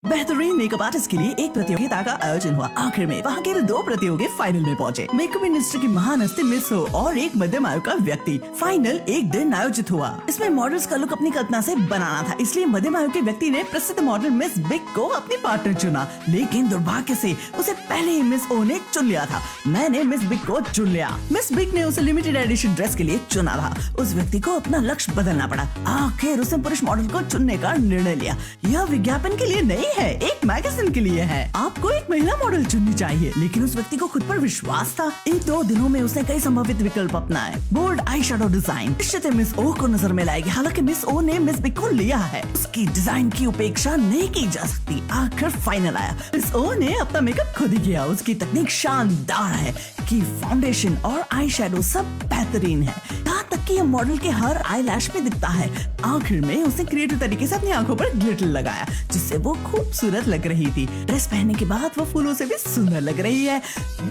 बेहतरीन makeup artist के लिए एक प्रतियोगिता का आयोजन हुआ। आखिर में वहाँ के 2 प्रतियोगी फाइनल में पहुँचे। मेकअप इंडस्ट्री की महान हस्ती मिस हो और एक मध्यम आयु का व्यक्ति। फाइनल एक दिन आयोजित हुआ। इसमें मॉडल्स का लुक अपनी कल्पना से बनाना था, इसलिए मध्यम आयु के व्यक्ति ने प्रसिद्ध मॉडल मिस बिग को अपनी पार्टनर चुना, लेकिन दुर्भाग्य से उसे पहले ही मिस ओ ने चुन लिया था। मैंने मिस बिग को चुन लिया। मिस बिग ने उसे लिमिटेड एडिशन ड्रेस के लिए चुना था। उस व्यक्ति को अपना लक्ष्य बदलना पड़ा। आखिर उसने पुरुष मॉडल को चुनने का निर्णय लिया। यह विज्ञापन के लिए नहीं है, एक मैगजीन के लिए है। आपको एक महिला मॉडल चुननी चाहिए, लेकिन उस व्यक्ति को खुद पर विश्वास था। इन 2 दिनों में उसने कई संभावित विकल्प अपनाए। बोल्ड आई शैडो डिजाइन निश्चित मिस ओ को नजर में लाएगी। हालांकि मिस ओ ने मिस बिग को लिया है, उसकी डिजाइन की उपेक्षा नहीं की जा सकती। आखिर फाइनल आया। मिस ओ ने अपना मेकअप खुद ही किया। उसकी तकनीक शानदार है कि फाउंडेशन और आई शैडो सब बेहतरीन है, यहाँ तक कि यह मॉडल के हर आई लैश में दिखता है। आखिर में उसने क्रिएटिव तरीके से अपनी आंखों पर ग्लिटर लगाया, जिससे वो खूबसूरत लग रही थी। ड्रेस पहनने के बाद वो फूलों से भी सुंदर लग रही है।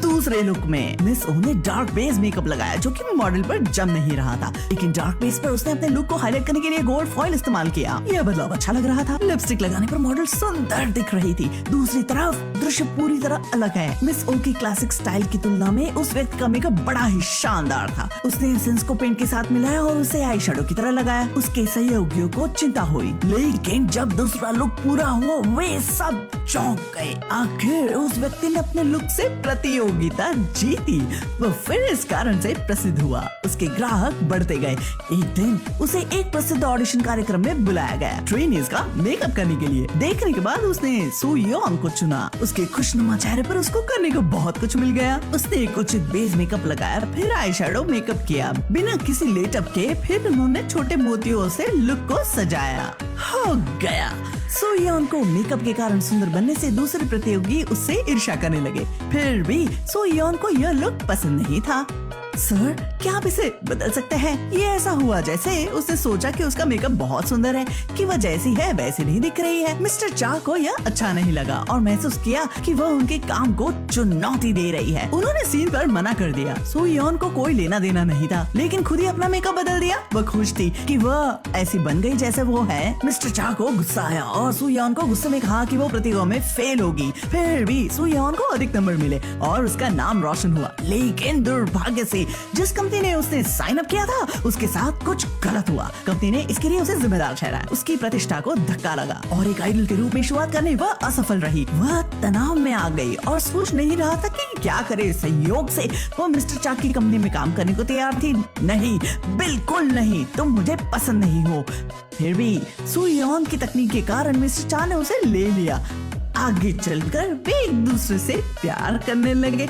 दूसरे लुक में मिस ओ ने डार्क बेस मेकअप लगाया, जो कि मॉडल पर जम नहीं रहा था, लेकिन डार्क बेस पर उसने अपने लुक को हाईलाइट करने के लिए गोल्ड फॉइल इस्तेमाल किया। यह बदलाव अच्छा लग रहा था। लिपस्टिक लगाने पर मॉडल सुंदर दिख रही थी। दूसरी तरफ दृश्य पूरी तरह अलग है। मिस ओ की क्लासिक स्टाइल की तुलना में उस व्यक्ति का मेकअप बड़ा ही शानदार था। उसने एसेंस को पेंट के साथ मिलाया और उसे आई शैडो की तरह लगाया। उसके सहयोगियों को चिंता हुई, लेकिन जब दूसरा लुक पूरा हुआ वे सब चौंक गए। आखिर उस व्यक्ति ने अपने लुक से प्रतियोगिता जीती। वो फिर इस कारण से प्रसिद्ध हुआ। उसके ग्राहक बढ़ते गए। एक दिन उसे एक प्रसिद्ध ऑडिशन कार्यक्रम में बुलाया गया, ट्रेनीज का मेकअप करने के लिए। देखने के बाद उसने सू योंग को चुना। उसके खुशनुमा चेहरे पर उसको करने को बहुत कुछ मिल गया। उसने एक उचित बेस मेकअप लगाया, फिर आई शैडो मेकअप किया बिना किसी लेटअप के। फिर उन्होंने छोटे मोतियों से लुक को सजाया। हो गया। सू योंग को मेकअप के कारण सुंदर बनने से दूसरे प्रतियोगी उससे ईर्ष्या करने लगे। फिर भी सू योंग को यह लुक पसंद नहीं था। सर, क्या आप इसे बदल सकते हैं? ये ऐसा हुआ जैसे उसने सोचा कि उसका मेकअप बहुत सुंदर है, कि वह जैसी है वैसी नहीं दिख रही है। मिस्टर चा को यह अच्छा नहीं लगा और महसूस किया कि वह उनके काम को चुनौती दे रही है। उन्होंने सीन पर मना कर दिया। सू योंग को कोई लेना देना नहीं था, लेकिन खुद ही अपना मेकअप बदल दिया। वह खुश थी कि वह ऐसी बन गई जैसे वो है। मिस्टर चा को गुस्सा आया और सू योंग को गुस्से में कहा कि वो प्रतियोगिता में फेल होगी। फिर भी सू योंग को अधिक नंबर मिले और उसका नाम रोशन हुआ। लेकिन दुर्भाग्य से जिस कंपनी ने उसने साइन अप किया था उसके साथ कुछ गलत हुआ। कंपनी ने इसके लिए उसे जिम्मेदार ठहराया। उसकी प्रतिष्ठा को धक्का लगा और एक आइडल के रूप में शुरुआत करने वह असफल रही। वह तनाव में आ गई और सोच नहीं रहा था कि क्या करे। संयोग से वो मिस्टर चा की कंपनी में काम करने को तैयार थी। नहीं, बिल्कुल नहीं, तुम मुझे पसंद नहीं हो। फिर भी सू योंग की तकनीक के कारण मिस्टर चा ने उसे ले लिया। आगे चलकर वे एक दूसरे से प्यार करने लगे।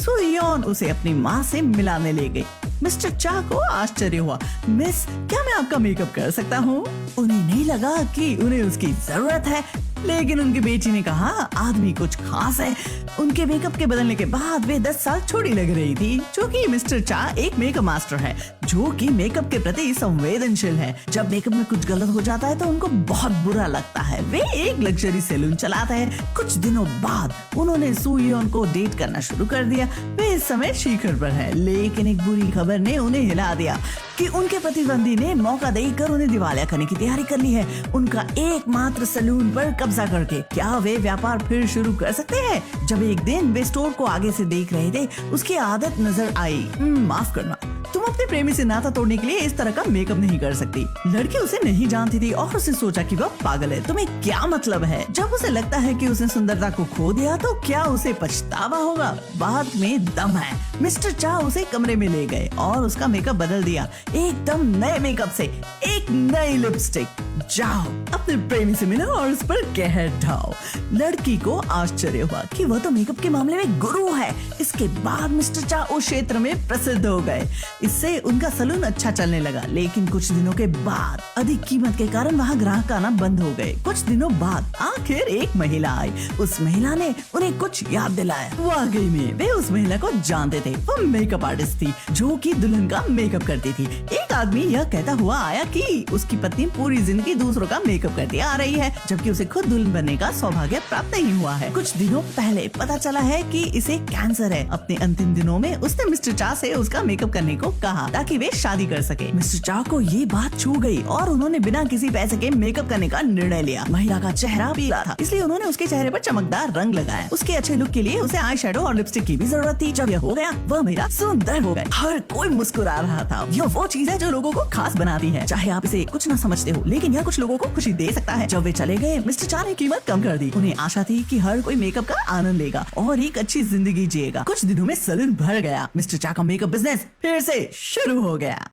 सू योंग उसे अपनी माँ से मिलाने ले गई। मिस्टर चा को आश्चर्य हुआ। मिस, क्या मैं आपका मेकअप कर सकता हूँ? उन्हें नहीं लगा कि उन्हें उसकी जरूरत है, लेकिन उनकी बेटी ने कहा आदमी कुछ खास है। उनके मेकअप के बदलने के बाद वे 10 साल छोटी लग रही थी, क्योंकि मिस्टर चा एक मेकअप मास्टर है जो कि मेकअप के प्रति संवेदनशील है। जब मेकअप में कुछ गलत हो जाता है तो उनको बहुत बुरा लगता है। वे एक लग्जरी सैलून चलाते हैं। कुछ दिनों बाद उन्होंने सू योंग को डेट करना शुरू कर दिया। वे इस समय शिखर पर है, लेकिन एक बुरी खबर ने उन्हें हिला दिया कि उनके प्रतिद्वंदी ने मौका देकर उन्हें दिवालिया करने की तैयारी कर ली है। उनका एकमात्र सैलून पर कब्जा करके क्या वे व्यापार फिर शुरू कर सकते हैं? जब एक दिन वे स्टोर को आगे से देख रहे थे, उसकी आदत नजर आई। माफ करना, तुम अपने प्रेमी से नाता तोड़ने के लिए इस तरह का मेकअप नहीं कर सकती। लड़की उसे नहीं जानती थी और उसे सोचा कि वह पागल है। तुम्हें क्या मतलब है? जब उसे लगता है कि उसने सुंदरता को खो दिया तो क्या उसे पछतावा होगा? बात में दम है। मिस्टर चा उसे कमरे में ले गए और उसका मेकअप बदल दिया। एकदम नए मेकअप से एक नई लिपस्टिक। जाओ अपने प्रेमी से मिलो और उस पर कहर ढाओ। लड़की को आश्चर्य हुआ कि वह तो मेकअप के मामले में गुरु है। इसके बाद मिस्टर चा उस क्षेत्र में प्रसिद्ध हो गए। इससे उनका सलून अच्छा चलने लगा, लेकिन कुछ दिनों के बाद अधिक कीमत के कारण वहाँ ग्राहक आना बंद हो गए। कुछ दिनों बाद आखिर एक महिला आई। उस महिला ने उन्हें कुछ याद दिलाया। वाकई में वे उस महिला को जानते थे। वो मेकअप आर्टिस्ट थी जो कि दुल्हन का मेकअप करती थी। एक आदमी यह कहता हुआ आया कि उसकी पत्नी पूरी जिंदगी ही दूसरों का मेकअप करती आ रही है, जबकि उसे खुद दुल्हन बनने का सौभाग्य प्राप्त नहीं हुआ है। कुछ दिनों पहले पता चला है कि इसे कैंसर है। अपने अंतिम दिनों में उसने मिस्टर चा से उसका मेकअप करने को कहा ताकि वे शादी कर सके। मिस्टर चा को ये बात छू गई और उन्होंने बिना किसी पैसे के मेकअप करने का निर्णय लिया। महिला का चेहरा पीला था, इसलिए उन्होंने उसके चेहरे पर चमकदार रंग लगाया। उसके अच्छे लुक के लिए उसे आई शेडो और लिपस्टिक की भी जरूरत थी। जब यह हो गया, वह महिला सुंदर हो गई। हर कोई मुस्कुरा रहा था। यह वो चीज है जो लोगों को खास बनाती है, चाहे आप इसे कुछ न समझते हो, लेकिन यह कुछ लोगों को खुशी दे सकता है। जब वे चले गए, मिस्टर चा ने कीमत कम कर दी। उन्हें आशा थी कि हर कोई मेकअप का आनंद लेगा और एक अच्छी जिंदगी जिएगा। कुछ दिनों में सैलून भर गया। मिस्टर चा का मेकअप बिजनेस फिर से शुरू हो गया।